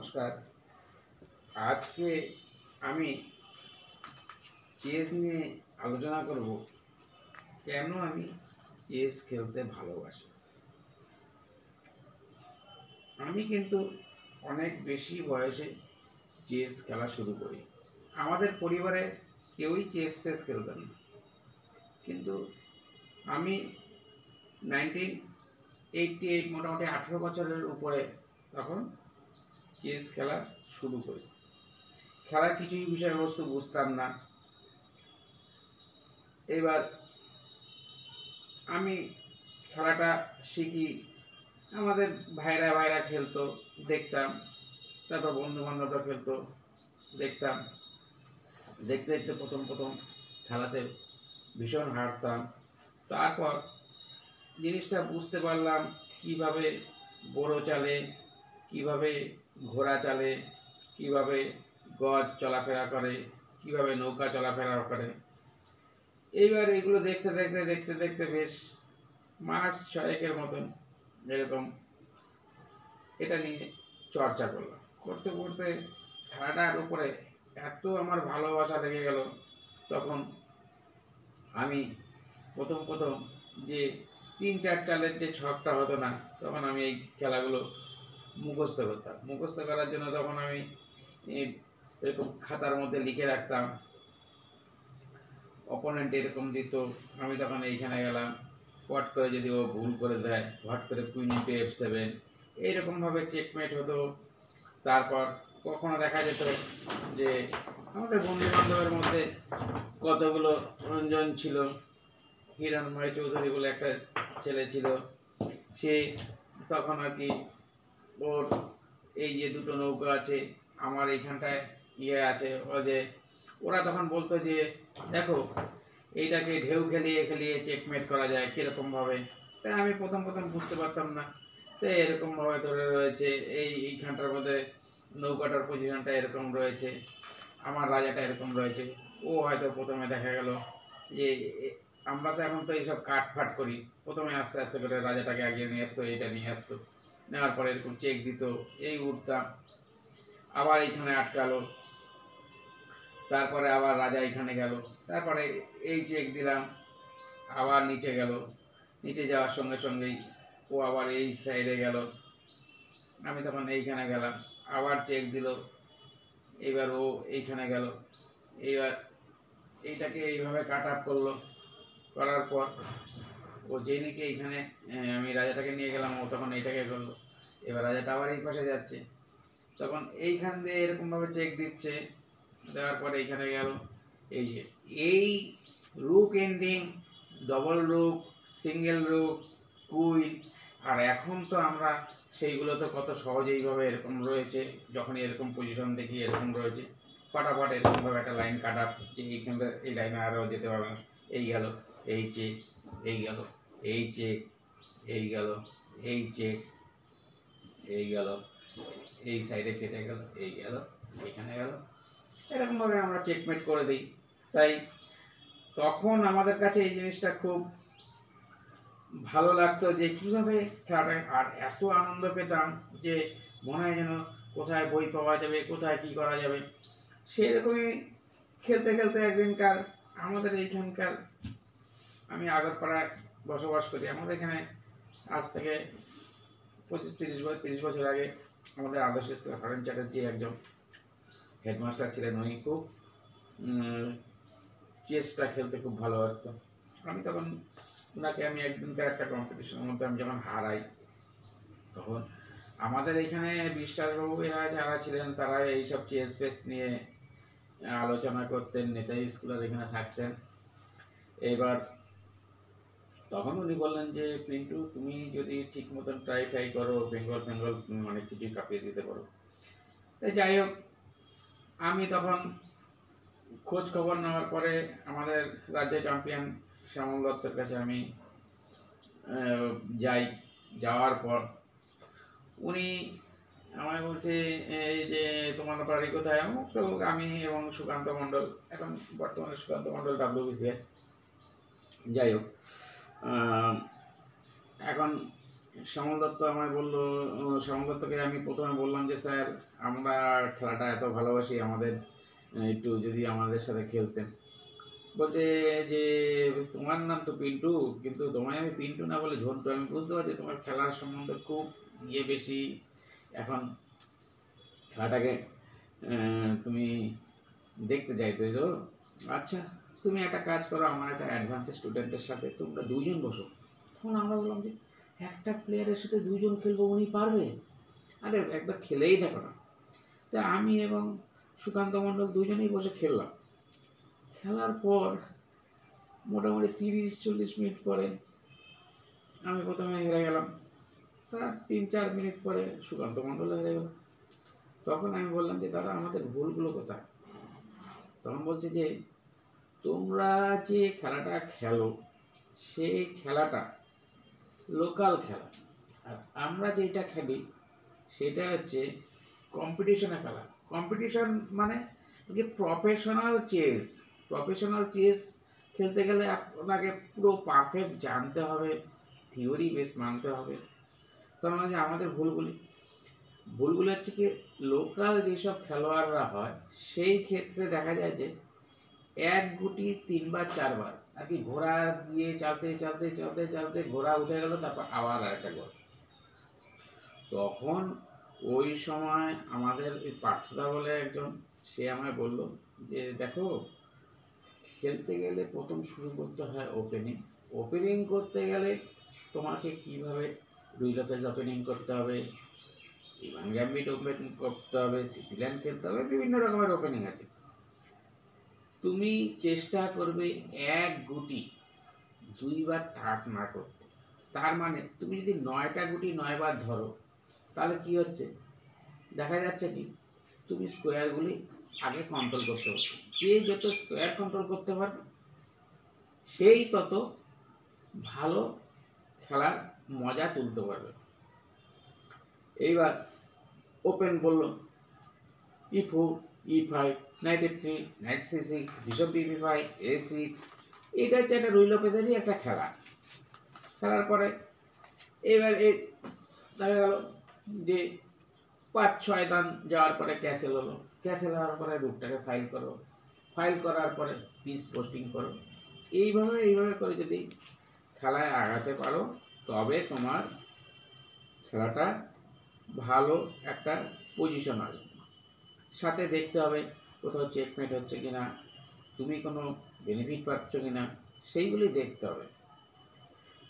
নমস্কার। আজকে আমি চেস নিয়ে আলোচনা করব কেন আমি চেস খেলতে ভালোবাসি। আমি কিন্তু অনেক বেশি বয়সে চেস খেলা শুরু করি। আমাদের পরিবারে কেউই চেস ফেস খেলতেন না, কিন্তু আমি 1988 মোটামুটি 18 বছরের উপরে তখন চেস খেলা শুরু করি। খেলার কিছুই বিষয়বস্তু বুঝতাম না। এবার আমি খেলাটা শিখি, আমাদের ভাইরা খেলতো, দেখতাম। তারপর বন্ধু বান্ধবরা খেলতো, দেখতাম। দেখতে দেখতে প্রথম খেলাতে ভীষণ হারতাম। তারপর জিনিসটা বুঝতে পারলাম কিভাবে বড়ো চালে, কিভাবে ঘোড়া চালে, কিভাবে গজ চলাফেরা করে, কিভাবে নৌকা চলাফেরা করে। এইবার এগুলো দেখতে দেখতে বেশ মাস 6 মতন এরকম এটা নিয়ে চর্চা করলাম। করতে করতে খেলাটার উপরে এত আমার ভালোবাসা লেগে গেল। তখন আমি প্রথম যে 3-4 চালের যে ছকটা হতো না, তখন আমি এই খেলাগুলো মুখস্থ করতাম। মুখস্থ করার জন্য তখন আমি এরকম খাতার মধ্যে লিখে রাখতাম। অপোনেন্ট এরকম দিত, আমি তখন এইখানে গেলাম, পট করে যদি ও ভুল করে দেয়, হট করে কুইন ইন্টু F7, এইরকমভাবে চেকমেট হতো। তারপর কখনো দেখা যেত যে আমাদের বন্ধু বান্ধবের মধ্যে কতগুলো রঞ্জন ছিল, হিরণময় চৌধুরী বলে একটা ছেলে ছিল, সে তখন আর কি ওর এই যে দুটো নৌকা আছে, আমার এইখানটায় ইয়ে আছে, ও যে ওরা তখন বলতো যে দেখো এইটাকে ঢেউ খেলিয়ে খেলিয়ে চেকমেট করা যায় কীরকমভাবে। তাই আমি প্রথম বুঝতে পারতাম না। তো এরকমভাবে ধরে রয়েছে, এইখানটার মধ্যে নৌকাটার পজিশনটা এরকম রয়েছে, আমার রাজাটা এরকম রয়েছে। ও হয়তো প্রথমে দেখা গেল যে আমরা তো এখন তো এইসব কাটফাট করি, প্রথমে আস্তে আস্তে করে রাজাটাকে আগিয়ে নিয়ে আসতো, এইটা নিয়ে আসতো, নেওয়ার পরে এরকম চেক দিত, এই উঠতাম, আবার এইখানে আটকালো, তারপরে আবার রাজা এইখানে গেল, তারপরে এই চেক দিলাম, আবার নিচে গেল, নিচে যাওয়ার সঙ্গে সঙ্গেই ও আবার এই সাইডে গেল, আমি তখন এইখানে গেলাম, আবার চেক দিল, এবার ও এইখানে গেল, এইবার এইটাকে এইভাবে কাট আপ করলো, করার পর ও যেই নাকি এইখানে আমি রাজাটাকে নিয়ে গেলাম, ও তখন এইটাকে করলো, এবার রাজাটা আবার এই পাশে যাচ্ছে, তখন এইখান দিয়ে এরকমভাবে চেক দিচ্ছে, দেওয়ার পরে এইখানে গেল, এই যে এই রুক এন্ডিং, ডবল রুক, সিঙ্গেল রুক, কুইন। আর এখন তো আমরা সেইগুলো তো কত সহজেইভাবে এরকম রয়েছে, যখনই এরকম পজিশন দেখি এরকম রয়েছে, ফটাফট এরকমভাবে একটা লাইন কাট আপ, যে এইখানটা এই লাইনে আরও যেতে পারবে না, এই গেল, এই চেক, এই গেল, এই চেক, এই গেল, এই চেক, এই গেল, এই সাইডে কেটে গেল, এই গেল, এইখানে গেল, এরকমভাবে আমরা চেকমেট করে দিই। তাই তখন আমাদের কাছে এই জিনিসটা খুব ভালো লাগতো যে কীভাবে খেলাটা, আর এত আনন্দ পেতাম যে মনে হয় যেন কোথায় বই পাওয়া যাবে, কোথায় কী করা যাবে। সেরকমই খেলতে খেলতে একদিনকার আমাদের এইখানকার, আমি আগরপাড়ায় বসবাস করি, আমাদের এখানে আজ থেকে 25-30 বছর আগে আমাদের আদর্শ স্কুল হরেন চ্যাটার্জি একজন হেডমাস্টার ছিলেন। উনি খুব চেসটা খেলতে খুব ভালোবাসতো। আমি তখন ওনাকে আমি একদিনকার একটা কম্পিটিশনের মধ্যে আমি যখন হারাই, তখন আমাদের এইখানে বিশ্বাসবাবু এরা যারা ছিলেন, তারা এইসব চেস ফেস নিয়ে আলোচনা করতেন, নেতাজি স্কুলের এখানে থাকতেন। এইবার তখন উনি বললেন যে পিন্টু, তুমি যদি ঠিক মতন ট্রাই করো, বেঙ্গল অনেক কিছুই কাঁপিয়ে দিতে পারো। তাই যাই হোক, আমি তখন খোঁজ খবর নেওয়ার পরে আমাদের রাজ্য চ্যাম্পিয়ন শ্যামল দত্তের কাছে আমি যাই। যাওয়ার পর উনি আমায় বলছে এই যে তোমার বাড়ি কোথায়, তো আমি এবং সুকান্ত মণ্ডল, এখন বর্তমানে সুকান্ত মণ্ডল WBCS, যাই হোক, এখন শ্যামল দত্ত আমায় বললো, শ্যামল দত্তকে আমি প্রথমে বললাম যে স্যার আমরা খেলাটা এত ভালোবাসি, আমাদের একটু যদি আমাদের সাথে খেলতেন। বলছে যে তোমার নাম তো পিন্টু, কিন্তু তোমায় আমি পিন্টু না বলে ঝন্টু। আমি বুঝতে পারছি তোমার খেলার সম্বন্ধে খুব বেশি, এখন খেলাটাকে তুমি দেখতে চাইতেছো। আচ্ছা, তুমি একটা কাজ করো, আমার একটা অ্যাডভান্স স্টুডেন্টের সাথে তোমরা দুইজন বসো। তখন আমরা বললাম যে একটা প্লেয়ারের সাথে দুইজন খেলবো, উনি পারবে? আরে একবার খেলেই দেখো না। তা আমি এবং সুকান্ত মণ্ডল দুজনেই বসে খেললাম। খেলার পর মোটামুটি 30-40 মিনিট পরে আমি প্রথমে হেরে গেলাম, তার 3-4 মিনিট পরে সুকান্ত মণ্ডল হেরে গেল। তখন আমি বললাম যে দাদা, আমাদের ভুলগুলো কোথায়? তখন বলছে যে তোমরা যে খেলাটা খেলো সেই খেলাটা লোকাল খেলা, আর আমরা যেটা খেলি সেটা হচ্ছে কম্পিটিশনে খেলা। কম্পিটিশন মানে যে প্রফেশনাল চেস খেলতে গেলে আপনাকে পুরো পারফেক্ট জানতে হবে, থিওরি বেস মানতে হবে। তার মানে আমাদের ভুলগুলি হচ্ছে কি, লোকাল যেসব খেলোয়াড়রা হয় সেই ক্ষেত্রে দেখা যায় যে এক গুটি 3-4 বার আর কি ঘোড়া দিয়ে চালতে চালতে চালতে চালতে ঘোড়া উঠে গেল, তারপর আবার আরেকটা গোল। তখন ওই সময় আমাদের এই পার্থদা বলে একজন, সে আমায় বলল যে দেখো, খেলতে গেলে প্রথম শুরু করতে হয় ওপেনিং করতে গেলে তোমাকে কিভাবে রুই লোপেজ ওপেনিং করতে হবে, ইভান গ্যাম্বিট ওপেনিং করতে হবে, সিসিলিয়ান খেলতে হবে, বিভিন্ন রকমের ওপেনিং আছে। তুমি চেষ্টা করবে এক গুটি 2 বার টাচ না করতে। তার মানে তুমি যদি 9টা গুটি 9 বার ধরো, তাহলে কি হচ্ছে দেখা যাচ্ছে কি, তুমি স্কোয়ারগুলি আগে কন্ট্রোল করতে পারবে। যে যত স্কোয়ার কন্ট্রোল করতে পারবে সেই তত ভালো খেলার মজা তুলতে পারবে। এইবার ওপেন বলল E4, E5, knight F3, knight C6, bishop B5, A6। এটা হচ্ছে একটা রুই লোপেজেরই একটা খেলা। খেলার পরে এবার দেখা গেল যে 5-6 দান যাওয়ার পরে ক্যাসেল হলো। ক্যাসেল হওয়ার পরে রুটটাকে ফাইল করার পরে পিস পোস্টিং করো। এইভাবে করে যদি খেলায় আগাতে পারো, তবে তোমার খেলাটা ভালো একটা পজিশন আসবে। সাথে দেখতে হবে কোথাও চেকমেট হচ্ছে কিনা, তুমি কোনো বেনিফিট পাচ্ছ কিনা, সেইগুলি দেখতে হবে।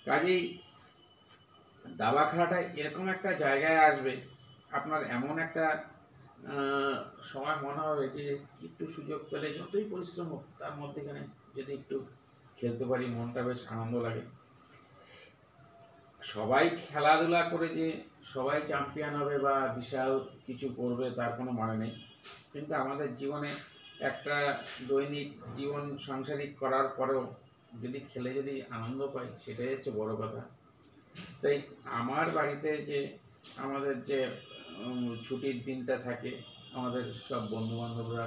কাজেই দাবা খেলাটা এরকম একটা জায়গায় আসবে, আপনার এমন একটা সময় মনে হবে যে একটু সুযোগ পেলে যতই পরিশ্রম হোক তার মধ্যেখানে যদি একটু খেলতে পারি, মনটা বেশ আনন্দ লাগে। সবাই খেলাধুলা করে যে সবাই চ্যাম্পিয়ন হবে বা বিশাল কিছু করবে তার কোনো মানে নেই, কিন্তু আমাদের জীবনে একটা দৈনিক জীবন সাংসারিক করার পরেও যদি খেলে যদি আনন্দ পাই, সেটাই হচ্ছে বড় কথা। তাই আমার বাড়িতে যে আমাদের যে ছুটির দিনটা থাকে, আমাদের সব বন্ধুবান্ধবরা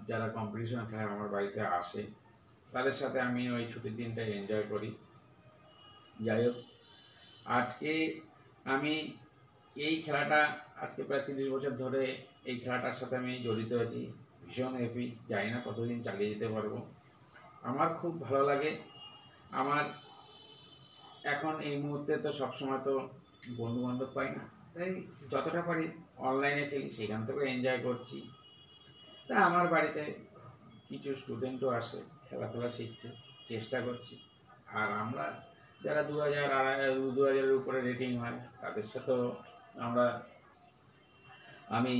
যারা কম্পিটিশন খেলে আমার বাড়িতে আসে, তাদের সাথে আমি ওই ছুটির দিনটা এনজয় করি। যাই হোক, আজকে আমি এই খেলাটা আজকে প্রায় 30 বছর ধরে এই খেলাটার সাথে আমি জড়িত আছি। ভীষণ হ্যাপি, জানি না কতদিন চালিয়ে যেতে পারবো। আমার খুব ভালো লাগে। আমার এখন এই মুহূর্তে তো সবসময় তো বন্ধু বান্ধব পাই না, তাই যতটা পারি অনলাইনে খেলি, সেখান থেকে এনজয় করছি। তা আমার বাড়িতে কিছু স্টুডেন্টও আসে, খেলাধুলা শিখছে, চেষ্টা করছি। আর আমরা যারা 2000-2000-এর উপরে রেটিং হয় তাদের সাথেও আমি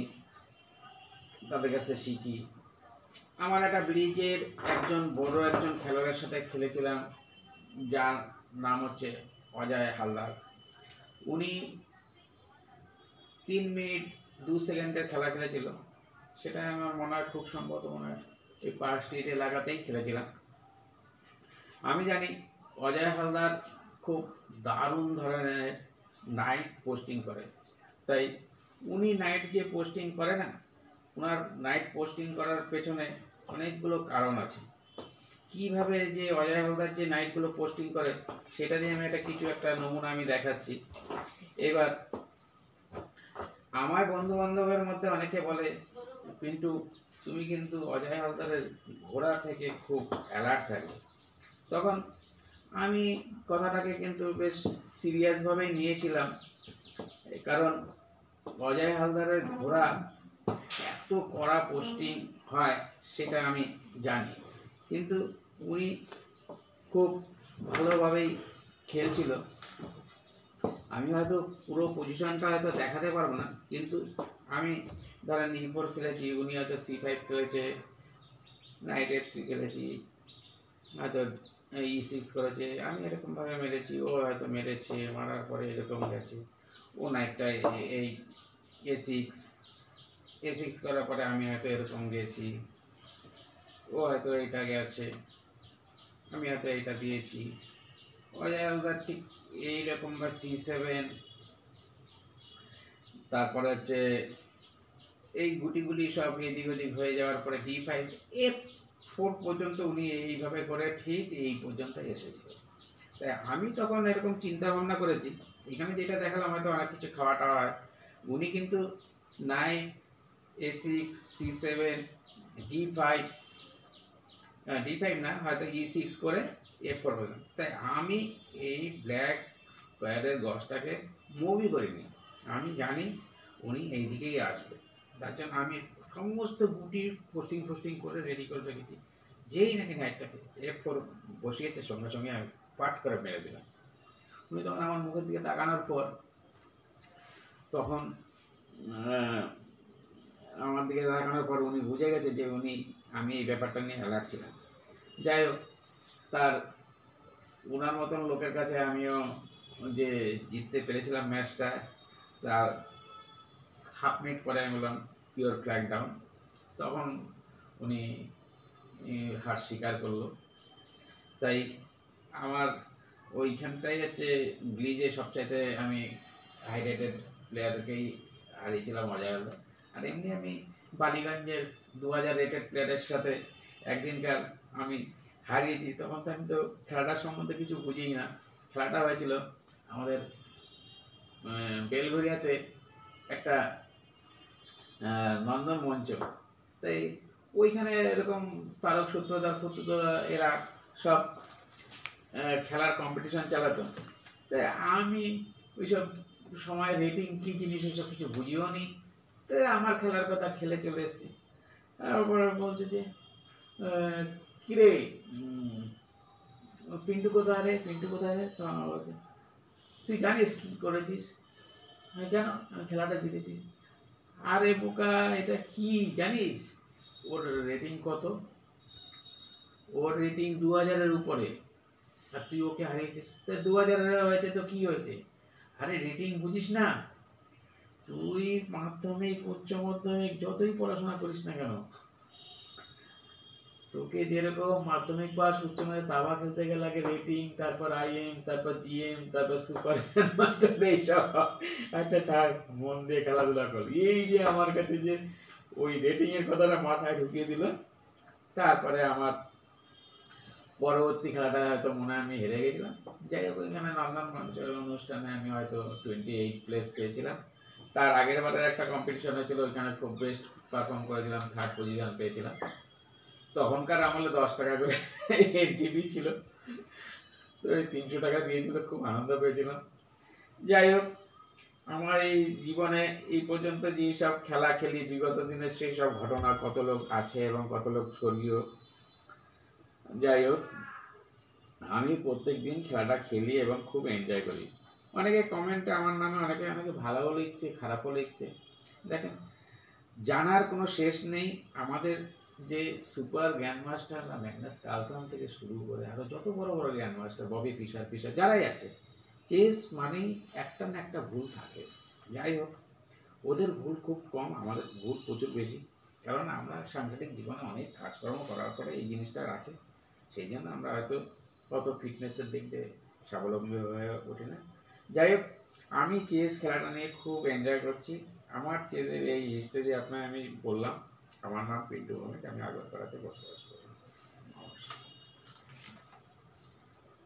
তাদের কাছে শিখি। আমার একটা ব্রিজের বড় একজন খেলোয়াড়ের সাথে খেলেছিলাম, যার নাম হচ্ছে অজয় হালদার। উনি 3 মিনিট 2 সেকেন্ডের খেলা খেলেছিল। সেটা আমার মনে হয় খুব সম্ভবত এই পার্ক স্ট্রিট এলাকাতেই খেলেছিলাম। আমি জানি অজয় হালদার খুব দারুণ ধরনের নাইট পোস্টিং করে, তাই উনি নাইট যে পোস্টিং করে না, ওনার নাইট পোস্টিং করার পেছনে অনেকগুলো কারণ আছে। কিভাবে যে অজয় হালদার যে নাইটগুলো পোস্টিং করে সেটা নিয়ে আমি কিছু একটা নমুনা আমি দেখাচ্ছি। এবার আমার বন্ধু বান্ধবের মধ্যে অনেকে বলে, পিন্টু তুমি কিন্তু অজয় হালদারের ঘোড়া থেকে খুব অ্যালার্ট থাকবে। তখন আমি কথাটাকে কিন্তু বেশ সিরিয়াসভাবেই নিয়েছিলাম, কারণ অজয় হালদারের ঘোড়া এত কড়া পোস্টিং হয় সেটা আমি জানি, কিন্তু উনি খুব ভালোভাবেই খেলছিল। আমি হয়তো পুরো পজিশনটা হয়তো দেখাতে পারবো না, কিন্তু আমি ধরেন E4 খেলেছি, উনি হয়তো C5 খেলেছে, নাইট F3 খেলেছি, হয়তো E6 করেছে, আমি এরকমভাবে মেরেছি, ও হয়তো মেরেছে, মারার পরে এরকম গেছে, ও নাইটটা এই A6 করার পরে আমি হয়তো এরকম গেছি, ও হয়তো এটা গেছে, আমি হয়তো এটা দিয়েছি, অজয় হালদার ঠিক এইরকম, বা C7, তারপরে হচ্ছে এই গুটিগুলি সব এদিক ওদিক হয়ে যাওয়ার পরে D5, F4 পর্যন্ত উনি এইভাবে করে ঠিক এই পর্যন্ত এসেছিল। তাই আমি তখন এরকম চিন্তা ভাবনা করেছি, এখানে যেটা দেখালাম হয়তো অনেক কিছু খাওয়া টাওয়া হয়, উনি কিন্তু 9, A6, C7, D5, D5 না, হয়তো E6 করে F4 পর্যন্ত। তাই আমি এই ব্ল্যাক স্কোয়ারের গজটাকে মুভই করিনি, আমি জানি উনি এই দিকেই আসবে, তার জন্য আমি সমস্ত গুটি পোস্টিং করে রেডি করে রেখেছি। যেই নাকি নাইটটাকে F4 বসিয়েছে, সঙ্গে সঙ্গে আমি পাট করে মেরে দিলাম। উনি তখন আমার মুখের দিকে তাকানোর পর তখন আমার দিকে তাকানোর পর উনি বুঝে গেছে যে আমি এই ব্যাপারটা নিয়ে অ্যালার্ট ছিলাম। যাই হোক, তার ওনার মতন লোকের কাছে আমিও যে জিততে পেরেছিলাম ম্যাচটা, তার হাফ মিনিট পরে আমি বললাম পিওর ফ্ল্যাগ ডাউন, তখন উনি হার স্বীকার করলো। তাই আমার ওইখানটাই হচ্ছে ব্লিজে সবচাইতে আমি হাই রেটেড প্লেয়ারকেই হারিয়েছিলাম অজয় হালদার। আর এমনি আমি বালিগঞ্জের 2000 রেটেড প্লেয়ারের সাথে একদিনকার আমি হারিয়েছি, তখন তো আমি তো খেলাটার সম্বন্ধে কিছু বুঝিই না। খেলাটা হয়েছিল আমাদের বেলঘরিয়াতে একটা নন্দন মঞ্চ, তাই ওইখানে এরকম তারক সূত্রধর ফুত্রধর এরা সব খেলার কম্পিটিশন চালাতো। তাই আমি ওইসব সময় রেটিং কী জিনিস ওইসব কিছু বুঝিও নি, তাই আমার খেলার কথা খেলে চলে এসেছি। তারপরে বলছে যে কিরে পিন্টু কোথায় রে, পিন্টু কোথায় রে, তো আমার বলছে তুই জানিস কি করেছিস? কেন? আমি খেলাটা জিতেছি। আরে বোকা, এটা কি জানিস ওর রেটিং কত? ওর রেটিং 2000-এর উপরে, আর তুই ওকে হারিয়েছিস। তা 2000 হয়েছে তো কি হয়েছে? আরে রেটিং বুঝিস না? তুই মাধ্যমিক, উচ্চ মাধ্যমিক যতই পড়াশোনা করিস না কেন, তোকে যেরকম মাধ্যমিক পাস, উচ্চ মাধ্যমিক দাবা খেলতে গেলে আগে রেটিং, তারপর IM, তারপর GM, তারপর সুপার মাস্টার, এইসব। আচ্ছা ছাড়, মন দিয়ে খেলাধুলা কর। এই যে আমার কাছে যে ওই রেটিং এর কথাটা মাথায় ঢুকিয়ে দিল, তারপরে আমার পরবর্তী খেলাটা হয়তো মনে হয় আমি হেরে গেছিলাম। যাই হোক, ওইখানে নন্দন মঞ্চের অনুষ্ঠানে আমি হয়তো 28 প্লেস পেয়েছিলাম। তার আগের বারের একটা কম্পিটিশন হয়েছিল, ওইখানে খুব বেস্ট পারফর্ম করেছিলাম, 3rd পজিশন পেয়েছিলাম। তখনকার আমলে 10 টাকা করে এনটিভি ছিল, তো এই 300 টাকা দিয়েছিল, খুব আনন্দ পেয়েছিলাম। যাই হোক, আমার এই জীবনে এই পর্যন্ত যে সব খেলা খেলি বিগত দিনের, সেই সব ঘটনা কত লোক আছে এবং কত লোক স্বর্গীয়। যাই হোক, আমি প্রত্যেক দিন খেলাটা খেলি এবং খুব এনজয় করি। অনেকে কমেন্টে আমার নামে অনেকে ভালোও লিখছে, খারাপও লিখছে। দেখেন, জানার কোনো শেষ নেই। আমাদের যে সুপার গ্র্যান্ড মাস্টার বা ম্যাগনাস কার্লসন থেকে শুরু করে আরো যত বড় বড় গ্র্যান্ড মাস্টার, ববি ফিশার যারাই আছে, চেস মানেই একটা না একটা ভুল থাকে। যাই হোক, ওদের ভুল খুব কম, আমাদের ভুল প্রচুর বেশি, কারণ আমরা সাংসারিক জীবনে অনেক কাজকর্ম করার পরে এই জিনিসটা রাখে, সেই জন্য আমরা হয়তো কত ফিটনেসের দিক দিয়ে স্বাবলম্বী হয়ে ওঠে না। যাই হোক, আমি চেস খেলাটা নিয়ে খুব এনজয় করছি। আমার চেসের এই হিস্টোরি আপনার আমি বললাম। আমার নাম পিন্টু ভৌমিক, আমি আগরপাড়াতে বসবাস করি।